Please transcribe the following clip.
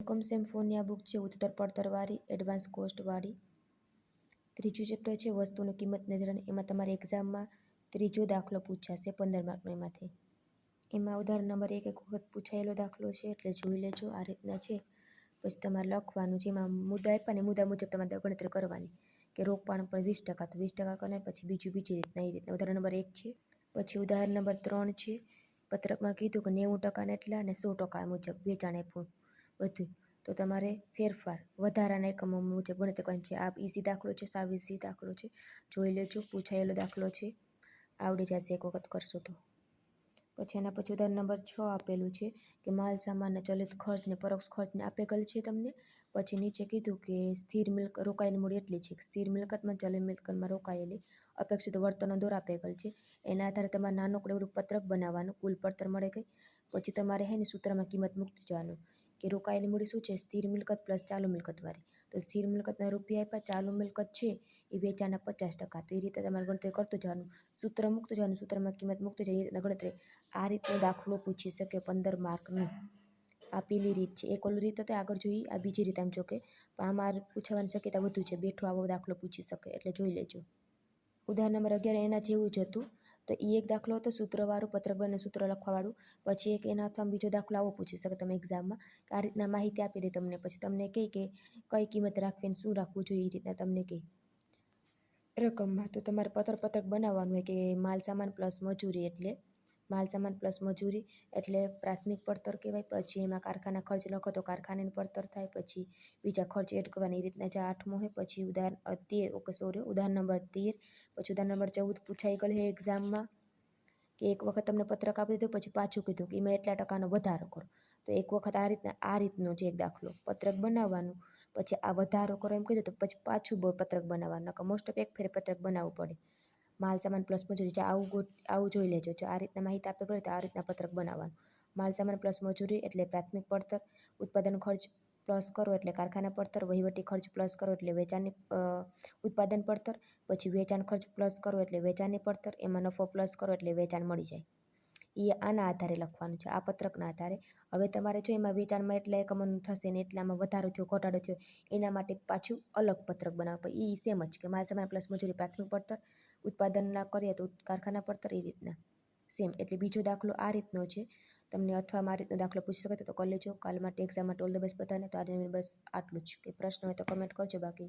Welcome same ફોનની આ book છે ઉત્તર પડતરવાળી એડવાન્સ કોસ્ટવાળી. ત્રીજું ચેપ્ટર છે વસ્તુની કિંમત નિર્ધારણ. એમાં તમારે એક્ઝામમાં ત્રીજો દાખલો પૂછાશે 15 માર્કનો. એમાંથી એમાં ઉદાહરણ નંબર 1 એક વખત પૂછાયેલો દાખલો છે, એટલે જોઈ લેજો. આ રીતના છે. પછી તમારે લખવાનું, જેમાં મુદ્દા આપ્યા ને મુદ્દા મુજબ તમારે ગણતરી કરવાની કે રોકવાનું પણ 20% તો 20% કરીને પછી બીજી રીતના. એ રીતના ઉદાહરણ નંબર 1 છે. પછી ઉદાહરણ નંબર 3 છે. પત્રકમાં કીધું કે 90% એટલા અને 100% મુજબ વેચાણ આપ્યું બધું, તો તમારે ફેરફાર વધારાના એકમો મુજબ ગણતરી કરવાની છે. આ ઇઝી દાખલો છે, સાવ ઇઝી દાખલો છે. જોઈ લેજો, પૂછાયેલો દાખલો છે, આવડી જશે એક વખત કરશો તો. પછી એના પછી ઉદાહરણ નંબર 6 આપેલું છે કે માલ સામાનના ચલિત ખર્ચ ને પરોક્ષ ખર્ચને આપેલ છે તમને. પછી નીચે કીધું કે સ્થિર રોકાયેલી મૂડી એટલી છે. સ્થિર મિલકતમાં ચલિત મિલકતમાં રોકાયેલી અપેક્ષિત વળતરનો દર આપેલ છે. એના આધારે તમારે નાનકડું એવું પત્રક બનાવવાનું. કુલ પડતર મળે ગઈ. પછી તમારે સૂત્રમાં કિંમત મૂકતી જવાનું કે રોકાયેલી મૂડી શું છે, સ્થિર મિલકત પ્લસ ચાલુ મિલકતવાળી. તો સ્થિર મિલકતના રૂપિયા આપ્યા, ચાલુ મિલકત છે એ વેચાણના 50%. તો એ રીતે તમારે ગણતરી કરતું જવાનું, સૂત્ર મૂકતું જવાનું, સૂત્રમાં કિંમત મૂકતી જાય. એ રીતના ગણતરી. આ રીતનો દાખલો પૂછી શકે 15 માર્કનું. આ પેલી રીત છે. એક ઓલી રીત હતી આગળ જોઈએ, આ બીજી રીત. આમ જો કે આમાં પૂછવાની શક્યતા વધુ છે. બેઠો આવો દાખલો પૂછી શકે, એટલે જોઈ લેજો. ઉદાહરણ નંબર 11 એના જેવું જ હતું. તો એ એક દાખલો હતો સૂત્રવાળું, પત્રક બને સૂત્ર લખવાવાળું. પછી એક એના અથવા બીજો દાખલો આવો પૂછી શકે તમે એક્ઝામમાં, કે આ રીતના માહિતી આપી દે તમને. પછી તમને કહે કે કઈ કિંમત રાખવી ને શું રાખવું જોઈએ, એ રીતના તમને કહે રકમમાં. તો તમારે પત્રક બનાવવાનું હોય કે માલ સામાન પ્લસ મજૂરી, એટલે માલ સામાન પ્લસ મજૂરી એટલે પ્રાથમિક પડતર કહેવાય. પછી એમાં કારખાના ખર્ચ લખો તો કારખાનાનું પડતર થાય. પછી બીજા ખર્ચ એડ કરવાની, એ રીતના જે 8મો હોય. પછી ઉદાહરણ નંબર 13. પછી ઉદાહરણ નંબર 14 પૂછાઈ ગયેલ છે એક્ઝામમાં કે એક વખત તમને પત્રક આપી દીધું, પછી પાછું કીધું કે એમાં એટલા ટકાનો વધારો કરો. તો એક વખત આ રીતનો જે દાખલો પત્રક બનાવવાનું, પછી આ વધારો કરો એમ કીધું તો પછી પાછું પત્રક બનાવવાનું. મોસ્ટ ઓફ એક ફેરે પત્રક બનાવવું પડે. માલ સામાન પ્લસ મજૂરી આવું જોઈ લેજો. આ રીતના માહિતી આપે કરે તો આ રીતના પત્રક બનાવવાનું. માલ સામાન પ્લસ મજૂરી એટલે પ્રાથમિક પડતર, ઉત્પાદન ખર્ચ પ્લસ કરો એટલે કારખાના પડતર, વહીવટી ખર્ચ પ્લસ કરો એટલે વેચાણની ઉત્પાદન પડતર, પછી વેચાણ ખર્ચ પ્લસ કરો એટલે વેચાણની પડતર, એમાં નફો પ્લસ કરો એટલે વેચાણ મળી જાય. એ આના આધારે લખવાનું છે, આ પત્રકના આધારે. હવે તમારે જો એમાં વેચાણમાં એટલા એકમોનું થશે ને એટલામાં વધારો થયો ઘટાડો થયો, એના માટે પાછું અલગ પત્રક બનાવો. એ સેમ જ કે માલ સામાન પ્લસ મજૂરી પ્રાથમિક પડતર, ઉત્પાદન ના કરીએ તો કારખાના પડતર, એ રીતના સેમ. એટલે બીજો દાખલો આ રીતનો છે. તમને અથવા આ રીતનો દાખલો પૂછી શકે તો કરી લેજો. કાલ માટે એક્ઝામ માટે ઓલ ધ બેસ્ટ બધાને. તો આજે બસ આટલું જ. કે પ્રશ્ન હોય તો કમેન્ટ કરજો. બાકી